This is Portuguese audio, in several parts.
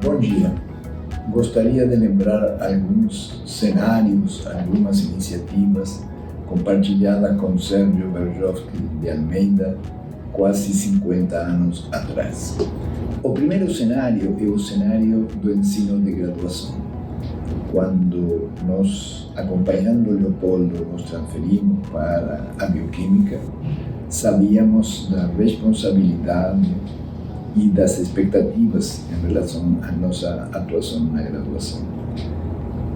Bom dia. Gostaria de lembrar alguns cenários, algumas iniciativas compartilhadas com Sérgio Berjovsky de Almeida quase 50 anos atrás. O primeiro cenário é o cenário do ensino de graduação. Quando nós, acompanhando o Leopoldo, nos transferimos para a bioquímica, sabíamos da responsabilidade e das expectativas em relação à nossa atuação na graduação.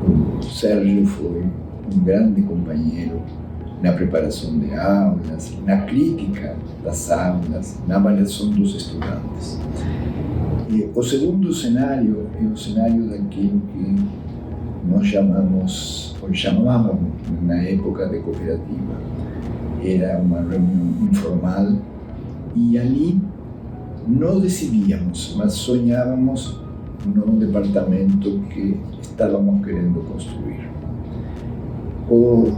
O Sérgio foi um grande companheiro na preparação de aulas, na crítica das aulas, na avaliação dos estudantes. E o segundo cenário é o cenário daquilo que nós chamávamos na época de cooperativa. Era uma reunião informal e ali não decidíamos, mas sonhávamos no departamento que estávamos querendo construir. O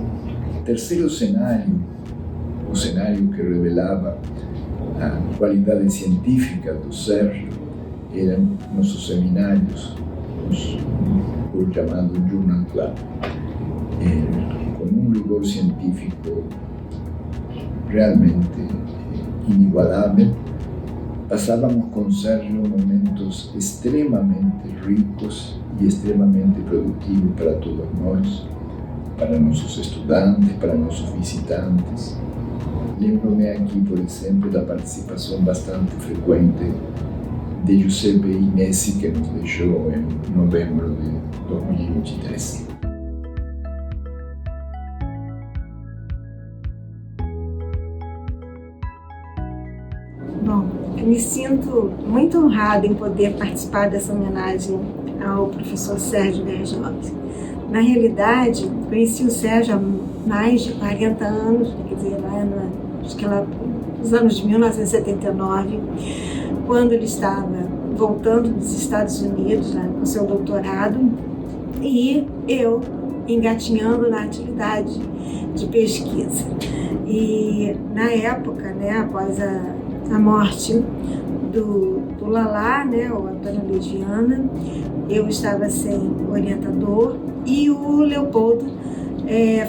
terceiro cenário, o cenário que revelava a qualidade científica do Sérgio, eram nossos seminários, o chamado Journal Club, com um rigor científico realmente inigualável. Passávamos com Sérgio momentos extremamente ricos e extremamente produtivos para todos nós, para nossos estudantes, para nossos visitantes. Lembro-me aqui, por exemplo, da participação bastante frequente de Giuseppe Inesi, que nos deixou em novembro de 2023. Bom, eu me sinto muito honrada em poder participar dessa homenagem ao professor Sérgio Berjovsky. Na realidade, conheci o Sérgio há mais de 40 anos, quer dizer, lá nos anos de 1979, quando ele estava voltando dos Estados Unidos, né, com seu doutorado, e eu engatinhando na atividade de pesquisa. E na época, né, após a morte do Lalá, né, o Antônio Legiana, eu estava sem orientador e o Leopoldo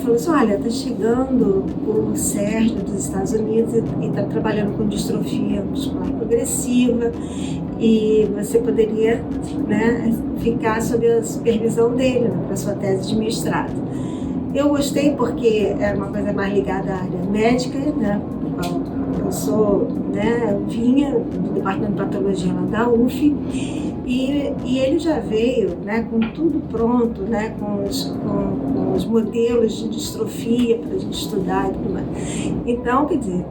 falou assim: olha, está chegando o Sérgio dos Estados Unidos e está trabalhando com distrofia muscular progressiva e você poderia, né, ficar sob a supervisão dele, né, para sua tese de mestrado. Eu gostei porque era uma coisa mais ligada à área médica, né, eu sou, né, vinha do departamento de patologia lá da UF, e ele já veio, né, com tudo pronto, né, com os modelos de distrofia para a gente estudar e tudo mais. Então, quer dizer,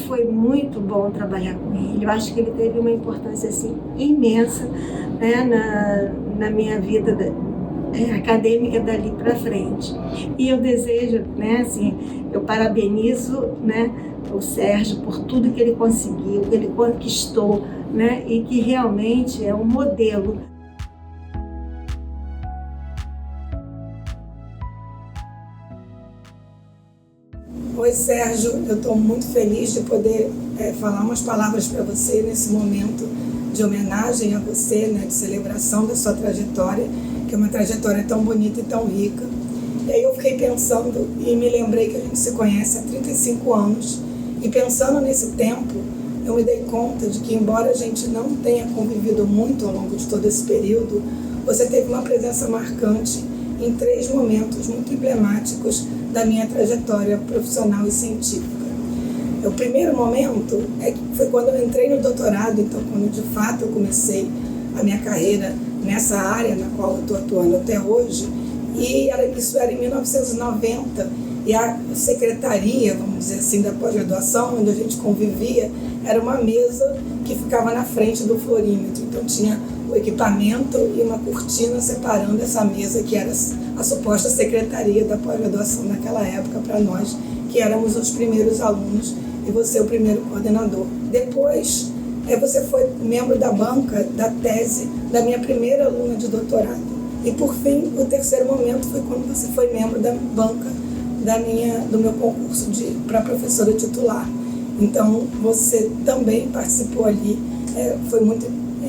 foi muito bom trabalhar com ele. Eu acho que ele teve uma importância assim, imensa, né, na minha vida acadêmica dali para frente. E eu desejo, né, assim, eu parabenizo, né, o Sérgio por tudo que ele conseguiu, que ele conquistou, né, e que realmente é um modelo. Oi, Sérgio, eu estou muito feliz de poder falar umas palavras para você nesse momento de homenagem a você, né, de celebração da sua trajetória, que é uma trajetória tão bonita e tão rica. E aí eu fiquei pensando e me lembrei que a gente se conhece há 35 anos, e pensando nesse tempo, eu me dei conta de que, embora a gente não tenha convivido muito ao longo de todo esse período, você teve uma presença marcante em 3 momentos muito emblemáticos da minha trajetória profissional e científica. O primeiro momento foi quando eu entrei no doutorado, então quando de fato eu comecei a minha carreira nessa área na qual eu estou atuando até hoje, e isso era em 1990, e a secretaria, vamos dizer assim, da pós-graduação, onde a gente convivia, era uma mesa que ficava na frente do fluorímetro. Então tinha o equipamento e uma cortina separando essa mesa, que era a suposta secretaria da pós-graduação naquela época para nós, que éramos os primeiros alunos e você o primeiro coordenador. Depois, você foi membro da banca da tese da minha primeira aluna de doutorado. E por fim, o terceiro momento foi quando você foi membro da banca do meu concurso para professora titular. Então, você também participou ali, foi muito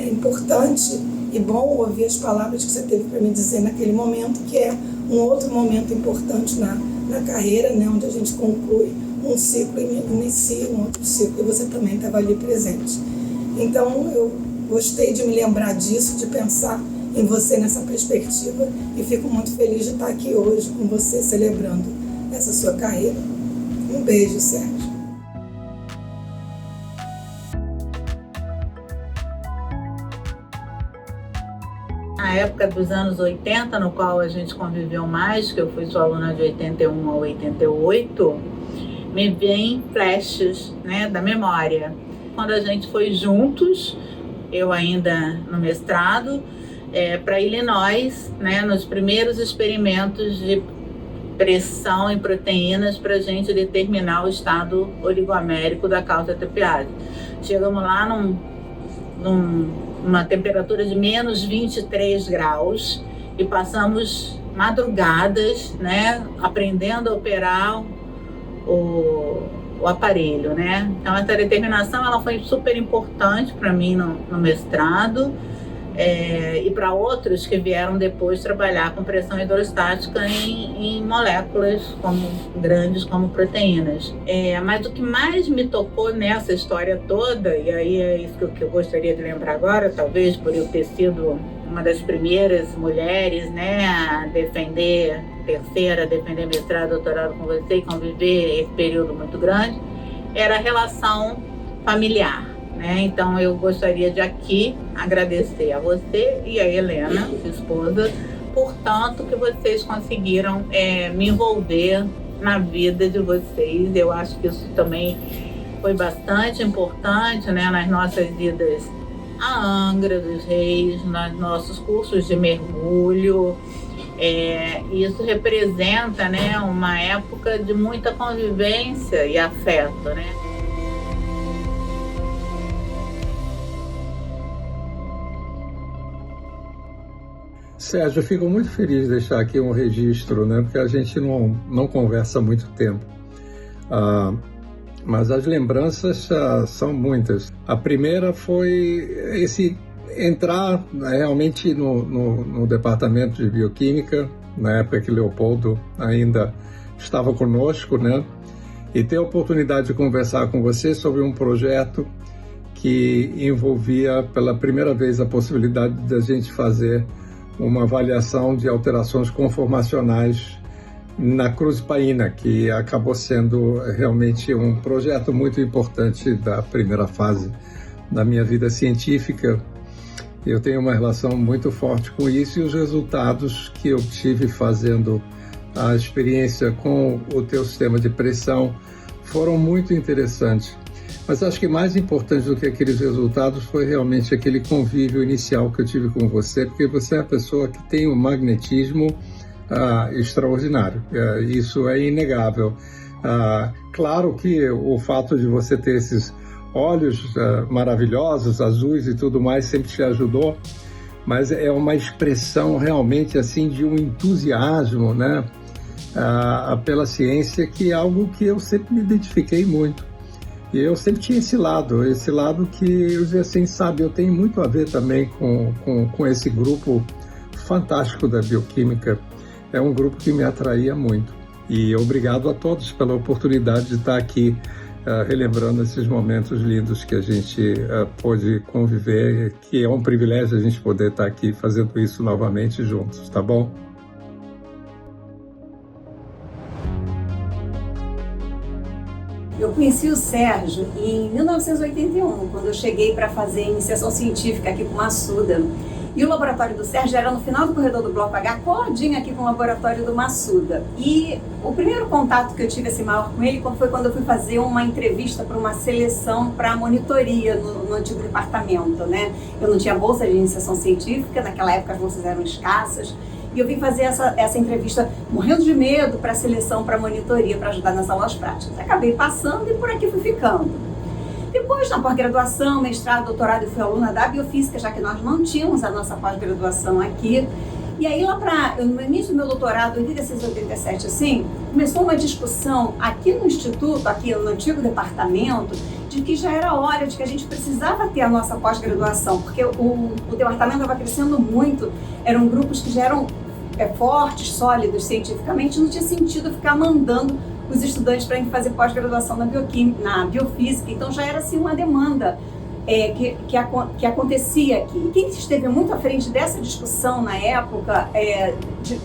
importante E bom ouvir as palavras que você teve para me dizer naquele momento, que é um outro momento importante na carreira, né, onde a gente conclui um ciclo e inicia um outro ciclo, e você também estava ali presente. Então, eu gostei de me lembrar disso, de pensar em você nessa perspectiva, e fico muito feliz de estar aqui hoje com você, celebrando essa sua carreira. Um beijo, Sérgio. Na época dos anos 80, no qual a gente conviveu mais, que eu fui sua aluna de 81 a 88, me vem flashes, né, da memória. Quando a gente foi juntos, eu ainda no mestrado, para Illinois, né, nos primeiros experimentos de pressão em proteínas para a gente determinar o estado oligoamérico da causa TPase. Chegamos lá numa temperatura de menos 23 graus e passamos madrugadas, né, aprendendo a operar o aparelho, né? Então essa determinação ela foi super importante para mim no mestrado, e para outros que vieram depois trabalhar com pressão hidrostática em moléculas grandes como proteínas. Mas o que mais me tocou nessa história toda, e aí é isso que eu gostaria de lembrar agora, talvez por eu ter sido uma das primeiras mulheres, né, a defender mestrado, doutorado com você e conviver esse período muito grande, era a relação familiar. Então eu gostaria de aqui agradecer a você e a Helena, sua esposa, por tanto que vocês conseguiram me envolver na vida de vocês. Eu acho que isso também foi bastante importante, né, nas nossas idas a Angra dos Reis, nos nossos cursos de mergulho. Isso representa, né, uma época de muita convivência e afeto, né? Sérgio, eu fico muito feliz de deixar aqui um registro, né? Porque a gente não conversa há muito tempo. Mas as lembranças são muitas. A primeira foi esse entrar realmente no departamento de bioquímica, na época que Leopoldo ainda estava conosco, né? E ter a oportunidade de conversar com você sobre um projeto que envolvia pela primeira vez a possibilidade de a gente fazer uma avaliação de alterações conformacionais na cruzipaína, que acabou sendo realmente um projeto muito importante da primeira fase da minha vida científica. Eu tenho uma relação muito forte com isso, e os resultados que eu tive fazendo a experiência com o teu sistema de pressão foram muito interessantes. Mas acho que mais importante do que aqueles resultados foi realmente aquele convívio inicial que eu tive com você, porque você é a pessoa que tem um magnetismo extraordinário. Isso é inegável. Claro que o fato de você ter esses olhos maravilhosos, azuis e tudo mais, sempre te ajudou, mas é uma expressão realmente assim de um entusiasmo, né, pela ciência, que é algo que eu sempre me identifiquei muito. E eu sempre tinha esse lado que eu dizia assim, sabe, eu tenho muito a ver também com esse grupo fantástico da bioquímica. É um grupo que me atraía muito. E obrigado a todos pela oportunidade de estar aqui relembrando esses momentos lindos que a gente pôde conviver, que é um privilégio a gente poder estar aqui fazendo isso novamente juntos, tá bom? Eu conheci o Sérgio em 1981, quando eu cheguei para fazer iniciação científica aqui com o Massuda. E o laboratório do Sérgio era no final do corredor do Bloco H, coladinho aqui com o laboratório do Massuda. E o primeiro contato que eu tive assim, maior com ele foi quando eu fui fazer uma entrevista para uma seleção para monitoria no antigo departamento, né? Eu não tinha bolsa de iniciação científica, naquela época as bolsas eram escassas. E eu vim fazer essa entrevista morrendo de medo para a seleção, para a monitoria, para ajudar nas aulas práticas. Acabei passando e por aqui fui ficando. Depois, na pós-graduação, mestrado, doutorado, eu fui aluna da biofísica, já que nós não tínhamos a nossa pós-graduação aqui. E aí, no início do meu doutorado, em 86, 87, assim, começou uma discussão aqui no Instituto, aqui no antigo departamento, de que já era hora, de que a gente precisava ter a nossa pós-graduação, porque o departamento estava crescendo muito, eram grupos que já eram fortes, sólidos cientificamente, não tinha sentido ficar mandando os estudantes para fazer pós-graduação na biofísica, então já era assim uma demanda que acontecia aqui. Quem esteve muito à frente dessa discussão na época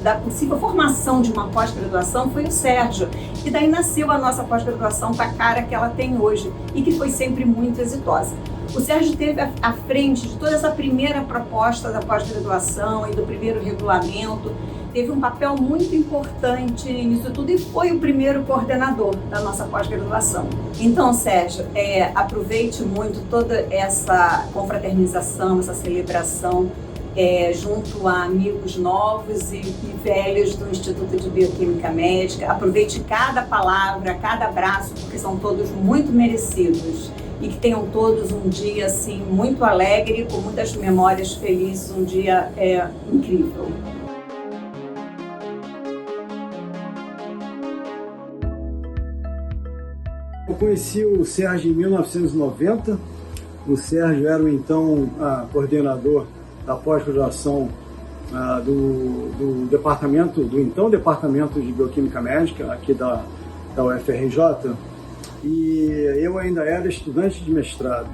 da possível formação de uma pós-graduação foi o Sérgio, e daí nasceu a nossa pós-graduação com a cara que ela tem hoje e que foi sempre muito exitosa. O Sérgio esteve à frente de toda essa primeira proposta da pós-graduação e do primeiro regulamento, teve um papel muito importante nisso tudo e foi o primeiro coordenador da nossa pós-graduação. Então, Sérgio, aproveite muito toda essa confraternização, essa celebração junto a amigos novos e velhos do Instituto de Bioquímica Médica. Aproveite cada palavra, cada abraço, porque são todos muito merecidos. E que tenham todos um dia assim muito alegre, com muitas memórias felizes, um dia incrível. Eu conheci o Sérgio em 1990. O Sérgio era então coordenador da pós-graduação do então departamento de Bioquímica Médica aqui da UFRJ, e eu ainda era estudante de mestrado.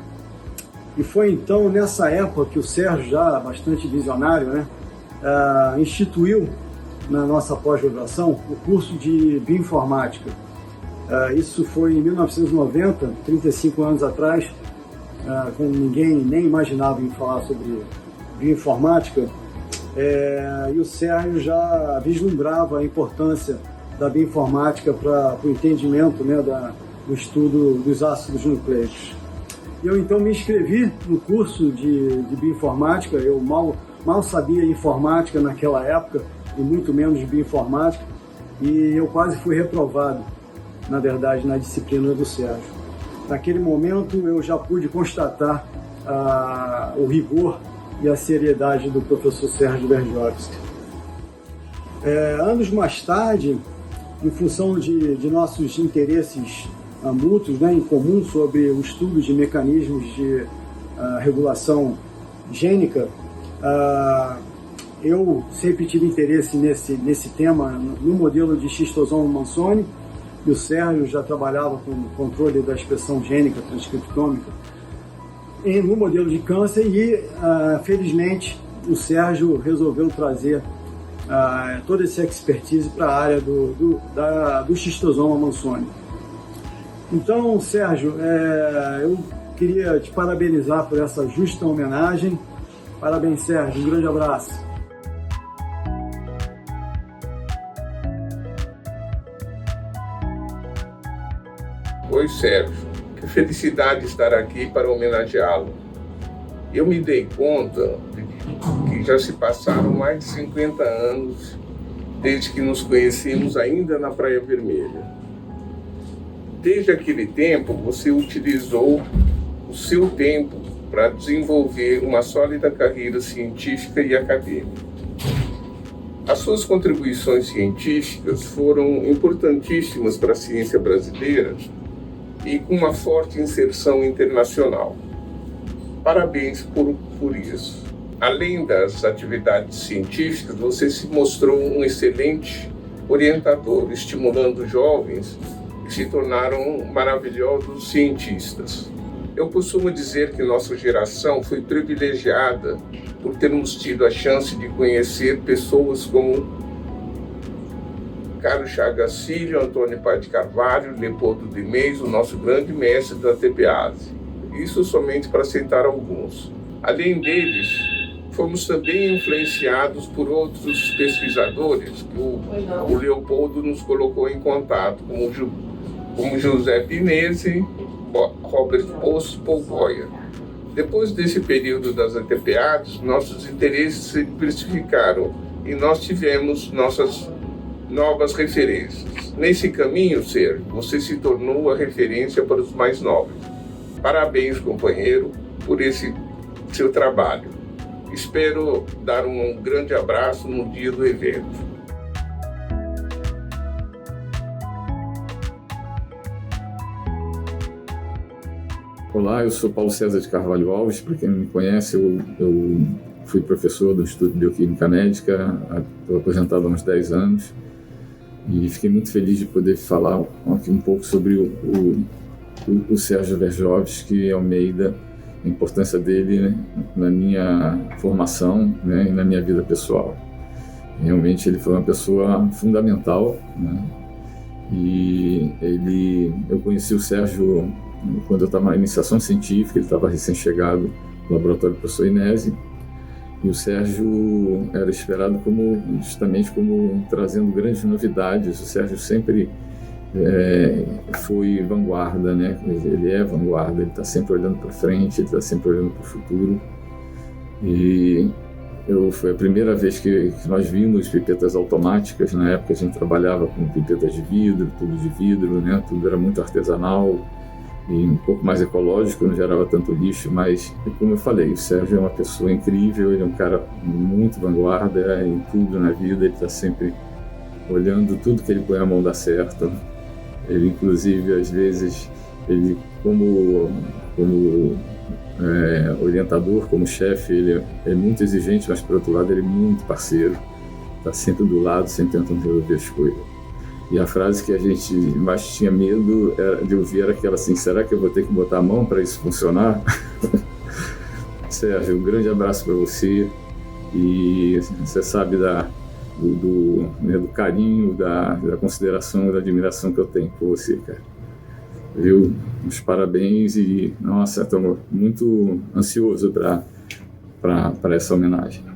E foi então nessa época que o Sérgio, já bastante visionário, né, instituiu na nossa pós-graduação o curso de bioinformática. Isso foi em 1990, 35 anos atrás, quando ninguém nem imaginava em falar sobre bioinformática, e o Sérgio já vislumbrava a importância da bioinformática para o entendimento, né, do estudo dos ácidos nucleicos. Eu então me inscrevi no curso de bioinformática. Eu mal sabia informática naquela época, e muito menos bioinformática, e eu quase fui reprovado, na verdade, na disciplina do Sérgio. Naquele momento eu já pude constatar o rigor e a seriedade do professor Sérgio Berjovski. Anos mais tarde, em função de nossos interesses mútuos, né, em comum sobre o estudo de mecanismos de regulação gênica, eu sempre tive interesse nesse tema, no modelo de xistosoma Manzoni, e o Sérgio já trabalhava com o controle da expressão gênica transcriptômica no modelo de câncer, e felizmente o Sérgio resolveu trazer toda essa expertise para a área do xistosoma Manzoni. Então, Sérgio, eu queria te parabenizar por essa justa homenagem. Parabéns, Sérgio. Um grande abraço. Oi, Sérgio. Que felicidade estar aqui para homenageá-lo. Eu me dei conta de que já se passaram mais de 50 anos desde que nos conhecemos ainda na Praia Vermelha. Desde aquele tempo, você utilizou o seu tempo para desenvolver uma sólida carreira científica e acadêmica. As suas contribuições científicas foram importantíssimas para a ciência brasileira e com uma forte inserção internacional. Parabéns por isso. Além das atividades científicas, você se mostrou um excelente orientador, estimulando jovens que se tornaram maravilhosos cientistas. Eu costumo dizer que nossa geração foi privilegiada por termos tido a chance de conhecer pessoas como Carlos Chagas Filho, Antônio Paz de Carvalho, Leopoldo de Meis, o nosso grande mestre da TPASE. Isso somente para citar alguns. Além deles, fomos também influenciados por outros pesquisadores que o Leopoldo nos colocou em contato, como José Pinese e Robert Polgoia. Depois desse período das ATPAs, nossos interesses se diversificaram e nós tivemos nossas novas referências. Nesse caminho, Sérgio, você se tornou a referência para os mais novos. Parabéns, companheiro, por esse seu trabalho. Espero dar um grande abraço no dia do evento. Olá, eu sou Paulo César de Carvalho Alves. Para quem não me conhece, eu fui professor do Instituto de Bioquímica Médica, estou aposentado há uns 10 anos e fiquei muito feliz de poder falar aqui um pouco sobre o Sérgio Verjovski Almeida, a importância dele, né, na minha formação, né, e na minha vida pessoal. Realmente ele foi uma pessoa fundamental, né, e eu conheci o Sérgio quando eu estava na iniciação científica. Ele estava recém-chegado no laboratório do professor Inesi, e o Sérgio era esperado justamente como trazendo grandes novidades. O Sérgio sempre foi vanguarda, né? Ele é vanguarda, ele está sempre olhando para frente, ele está sempre olhando para o futuro. E foi a primeira vez que nós vimos pipetas automáticas. Na época a gente trabalhava com pipetas de vidro, tubo de vidro, né? Tudo era muito artesanal e um pouco mais ecológico, não gerava tanto lixo, mas, como eu falei, o Sérgio é uma pessoa incrível, ele é um cara muito vanguarda em tudo na vida, ele está sempre olhando tudo que ele põe a mão dá certo. Ele, inclusive, às vezes, ele como orientador, como chefe, ele é muito exigente, mas, por outro lado, ele é muito parceiro, está sempre do lado, sempre tentando resolver as coisas. E a frase que a gente mais tinha medo de ouvir era aquela assim: será que eu vou ter que botar a mão para isso funcionar? Sérgio, um grande abraço para você, e você sabe do carinho, da consideração e da admiração que eu tenho por você, cara. Viu? Os parabéns e, nossa, estou muito ansioso para essa homenagem.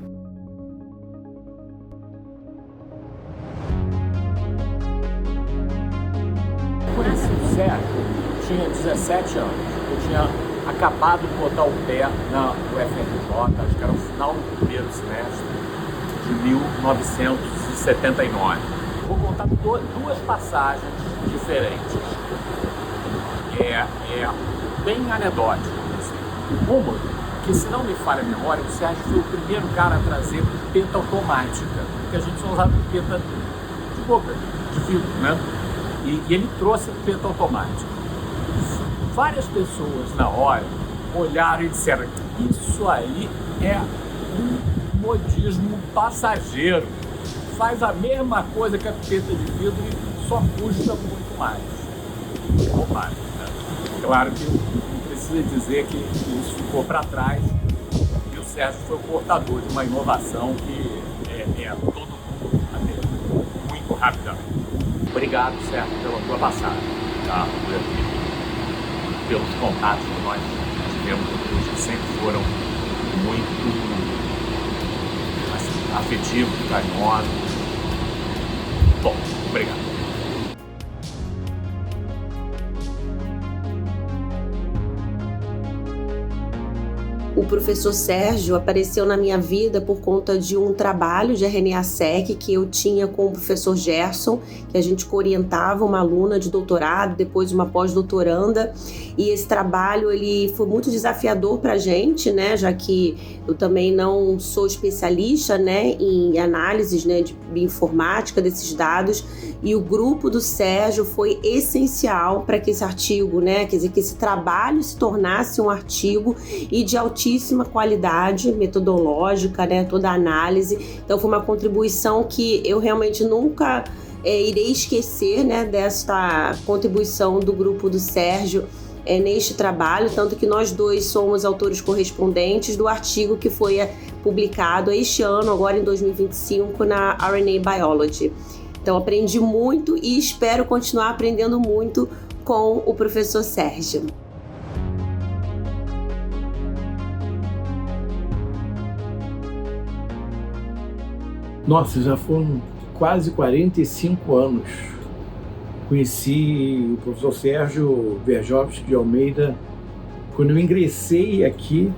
Tinha 17 anos, eu tinha acabado de botar o pé na UFRJ, acho que era o final do primeiro semestre de 1979. Vou contar duas passagens diferentes, bem anedótico. Assim. Uma, que se não me falha a memória, o Sérgio foi o primeiro cara a trazer pipeta automática, porque a gente só usava pipeta de boca, de vidro, né? E ele trouxe a pipeta automática. Várias pessoas na hora olharam e disseram: isso aí é um modismo passageiro, faz a mesma coisa que a pipeta de vidro e só custa muito mais. Ou mais, né? Claro que não precisa dizer que isso ficou para trás, e o Sérgio foi o portador de uma inovação que todo mundo aderiu muito rapidamente. Obrigado, Sérgio, pela tua passagem, tá? Pelos contatos que nós tivemos, que sempre foram muito afetivos, carinhosos. Bom, obrigado. O professor Sérgio apareceu na minha vida por conta de um trabalho de RNA-seq que eu tinha com o professor Gerson, que a gente orientava uma aluna de doutorado, depois uma pós-doutoranda, e esse trabalho ele foi muito desafiador para a gente, né, já que eu também não sou especialista, né, em análises, né, de bioinformática desses dados, e o grupo do Sérgio foi essencial para que esse artigo, né, quer dizer, que esse trabalho se tornasse um artigo e de altíssima qualidade metodológica, né, toda a análise. Então foi uma contribuição que eu realmente nunca irei esquecer, né, desta contribuição do grupo do Sérgio neste trabalho, tanto que nós dois somos autores correspondentes do artigo que foi publicado este ano, agora em 2025, na RNA Biology. Então aprendi muito e espero continuar aprendendo muito com o professor Sérgio. Nossa, já foram quase 45 anos. Conheci o professor Sérgio Verjovski de Almeida quando eu ingressei aqui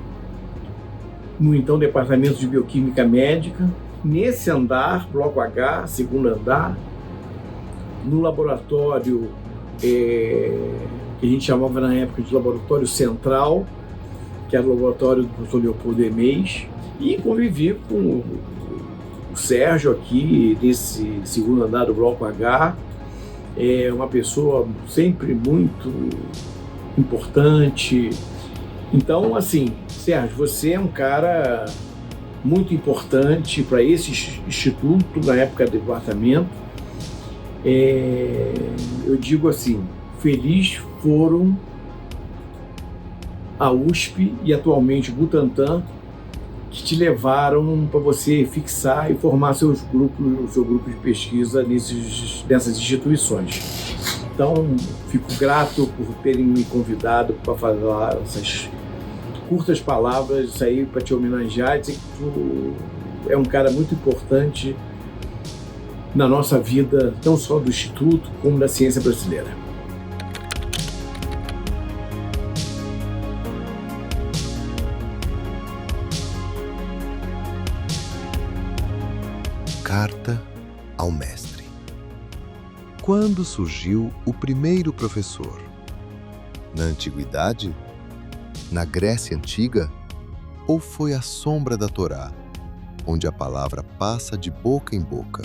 no então Departamento de Bioquímica Médica, nesse andar, bloco H, segundo andar, no laboratório que a gente chamava na época de laboratório central, que era o laboratório do professor Leopoldo Emês, e convivi com o Sérgio aqui nesse segundo andar do bloco H. É uma pessoa sempre muito importante. Então, assim, Sérgio, você é um cara muito importante para esse instituto, na época do departamento. Eu digo assim, feliz foram a USP e atualmente o Butantan, que te levaram para você fixar e formar seu grupo de pesquisa nessas instituições. Então, fico grato por terem me convidado para falar essas curtas palavras, isso aí para te homenagear e dizer que tu é um cara muito importante na nossa vida, não só do Instituto, como da ciência brasileira. Carta ao mestre. Quando surgiu o primeiro professor? Na antiguidade? Na Grécia Antiga? Ou foi a sombra da Torá, onde a palavra passa de boca em boca?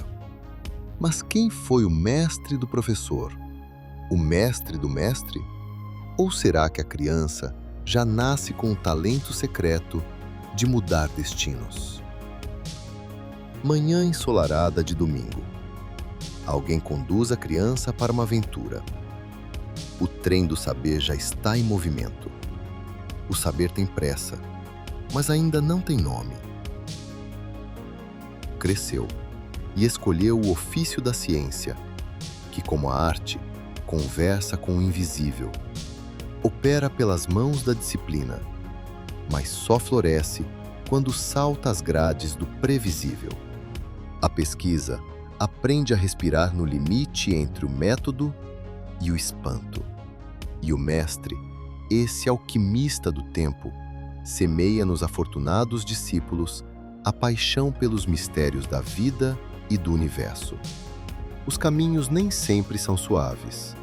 Mas quem foi o mestre do professor? O mestre do mestre? Ou será que a criança já nasce com um talento secreto de mudar destinos? Manhã ensolarada de domingo. Alguém conduz a criança para uma aventura. O trem do saber já está em movimento. O saber tem pressa, mas ainda não tem nome. Cresceu e escolheu o ofício da ciência, que, como a arte, conversa com o invisível. Opera pelas mãos da disciplina, mas só floresce quando salta as grades do previsível. A pesquisa aprende a respirar no limite entre o método e o espanto. E o mestre, esse alquimista do tempo, semeia nos afortunados discípulos a paixão pelos mistérios da vida e do universo. Os caminhos nem sempre são suaves.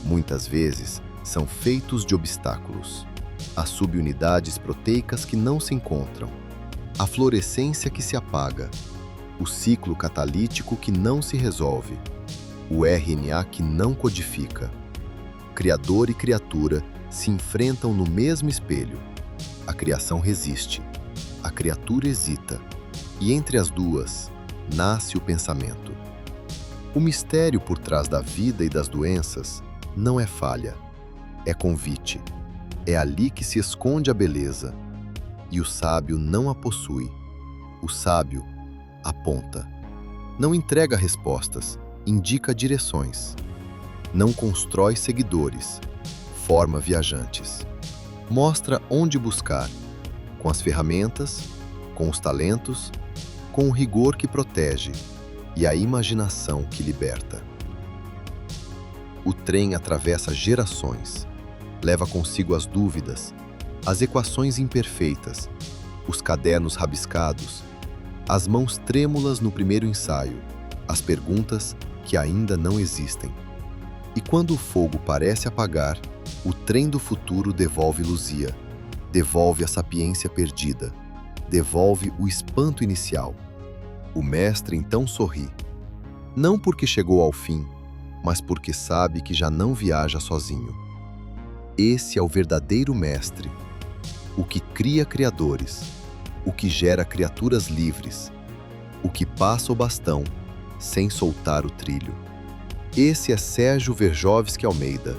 Muitas vezes são feitos de obstáculos. As subunidades proteicas que não se encontram, a fluorescência que se apaga, o ciclo catalítico que não se resolve, o RNA que não codifica. Criador e criatura se enfrentam no mesmo espelho. A criação resiste, a criatura hesita, e entre as duas nasce o pensamento. O mistério por trás da vida e das doenças não é falha, é convite. É ali que se esconde a beleza, e o sábio não a possui. O sábio aponta. Não entrega respostas, indica direções. Não constrói seguidores, forma viajantes. Mostra onde buscar, com as ferramentas, com os talentos, com o rigor que protege e a imaginação que liberta. O trem atravessa gerações, leva consigo as dúvidas, as equações imperfeitas, os cadernos rabiscados, as mãos trêmulas no primeiro ensaio, as perguntas que ainda não existem. E quando o fogo parece apagar, o trem do futuro devolve luzia, devolve a sapiência perdida, devolve o espanto inicial. O mestre então sorri, não porque chegou ao fim, mas porque sabe que já não viaja sozinho. Esse é o verdadeiro mestre, o que cria criadores, o que gera criaturas livres, o que passa o bastão sem soltar o trilho. Esse é Sérgio Verjovski Almeida,